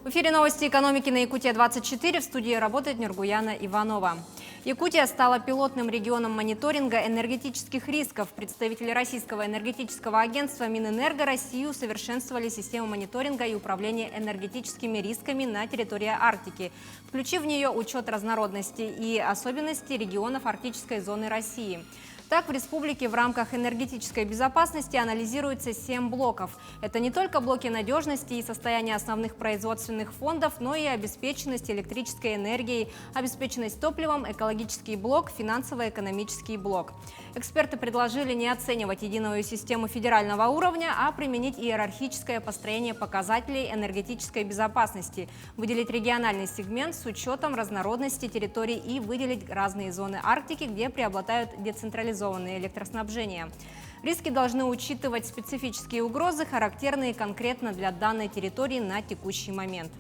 В эфире новости экономики на Якутия-24. В студии работает Нургуяна Иванова. Якутия стала пилотным регионом мониторинга энергетических рисков. Представители Российского энергетического агентства Минэнерго России усовершенствовали систему мониторинга и управления энергетическими рисками на территории Арктики, включив в нее учет разнородности и особенностей регионов арктической зоны России. Так, в республике в рамках энергетической безопасности анализируется 7 блоков. Это не только блоки надежности и состояния основных производственных фондов, но и обеспеченность электрической энергией, обеспеченность топливом, экологический блок, финансово-экономический блок. Эксперты предложили не оценивать единую систему федерального уровня, а применить иерархическое построение показателей энергетической безопасности, выделить региональный сегмент с учетом разнородности территорий и выделить разные зоны Арктики, где преобладают децентрализованные электроснабжения. Риски должны учитывать специфические угрозы, характерные конкретно для данной территории на текущий момент.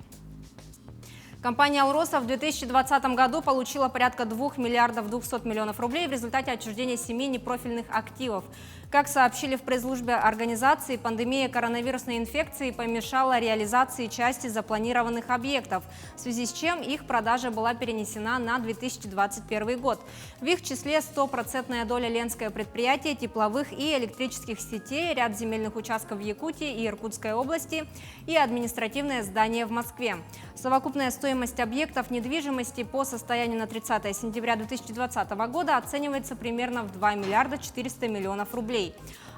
Компания «Алроса» в 2020 году получила порядка 2 миллиардов 200 миллионов рублей в результате отчуждения 7 непрофильных активов. Как сообщили в пресс-службе организации, пандемия коронавирусной инфекции помешала реализации части запланированных объектов, в связи с чем их продажа была перенесена на 2021 год. В их числе 100% доля Ленское предприятие тепловых и электрических сетей, ряд земельных участков в Якутии и Иркутской области и административное здание в Москве. Совокупная стоимость объектов недвижимости по состоянию на 30 сентября 2020 года оценивается примерно в 2 миллиарда 400 миллионов рублей.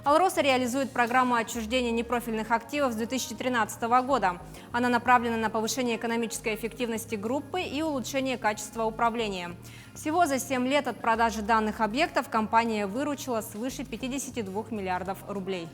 «Алроса» реализует программу отчуждения непрофильных активов с 2013 года. Она направлена на повышение экономической эффективности группы и улучшение качества управления. Всего за 7 лет от продажи данных объектов компания выручила свыше 52 миллиардов рублей.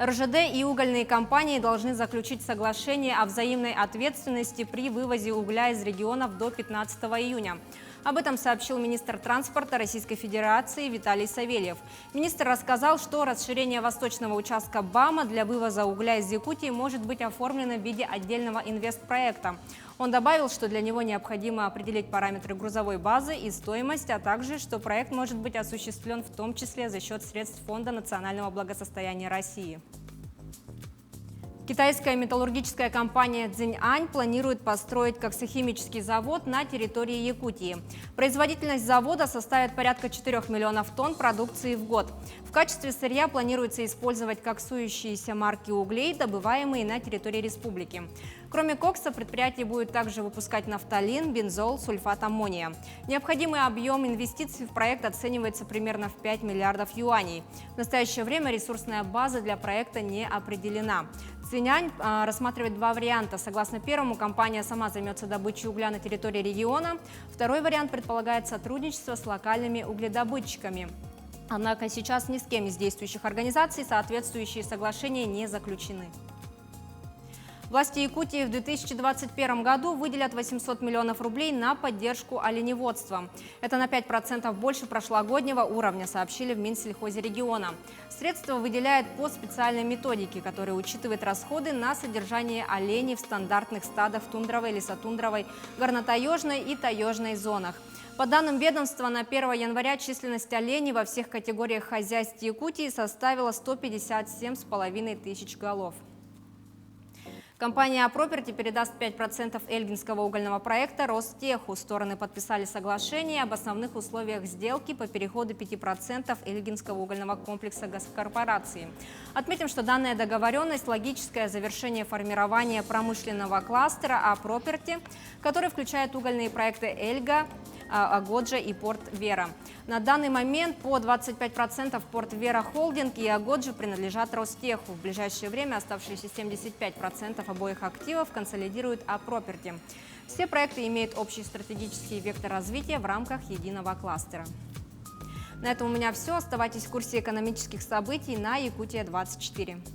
РЖД и угольные компании должны заключить соглашение о взаимной ответственности при вывозе угля из регионов до 15 июня. Об этом сообщил министр транспорта Российской Федерации Виталий Савельев. Министр рассказал, что расширение восточного участка БАМа для вывоза угля из Якутии может быть оформлено в виде отдельного инвестпроекта. Он добавил, что для него необходимо определить параметры грузовой базы и стоимость, а также, что проект может быть осуществлен в том числе за счет средств Фонда национального благосостояния России. Китайская металлургическая компания «Цзиньань» планирует построить коксохимический завод на территории Якутии. Производительность завода составит порядка 4 миллионов тонн продукции в год. В качестве сырья планируется использовать коксующиеся марки углей, добываемые на территории республики. Кроме кокса, предприятие будет также выпускать нафталин, бензол, сульфат аммония. Необходимый объем инвестиций в проект оценивается примерно в 5 миллиардов юаней. В настоящее время ресурсная база для проекта не определена. «Цзиньань» рассматривает два варианта. Согласно первому, компания сама займется добычей угля на территории региона. Второй вариант предполагает сотрудничество с локальными угледобытчиками. Однако сейчас ни с кем из действующих организаций соответствующие соглашения не заключены. Власти Якутии в 2021 году выделят 800 миллионов рублей на поддержку оленеводства. Это на 5% больше прошлогоднего уровня, сообщили в Минсельхозе региона. Средства выделяют по специальной методике, которая учитывает расходы на содержание оленей в стандартных стадах в тундровой, лесотундровой, горнотаежной и таежной зонах. По данным ведомства, на 1 января численность оленей во всех категориях хозяйств Якутии составила 157,5 тысяч голов. Компания «Апроперти» передаст 5% Эльгинского угольного проекта Ростеху. Стороны подписали соглашение об основных условиях сделки по переходу 5% Эльгинского угольного комплекса госкорпорации. Отметим, что данная договоренность – логическое завершение формирования промышленного кластера «Апроперти», который включает угольные проекты «Эльга», «Агоджа» и «Порт Вера». На данный момент по 25% «Порт Вера Холдинг» и «Агоджа» принадлежат Ростеху. В ближайшее время оставшиеся 75% обоих активов консолидируют «Апроперти». Все проекты имеют общий стратегический вектор развития в рамках единого кластера. На этом у меня все. Оставайтесь в курсе экономических событий на Якутия-24.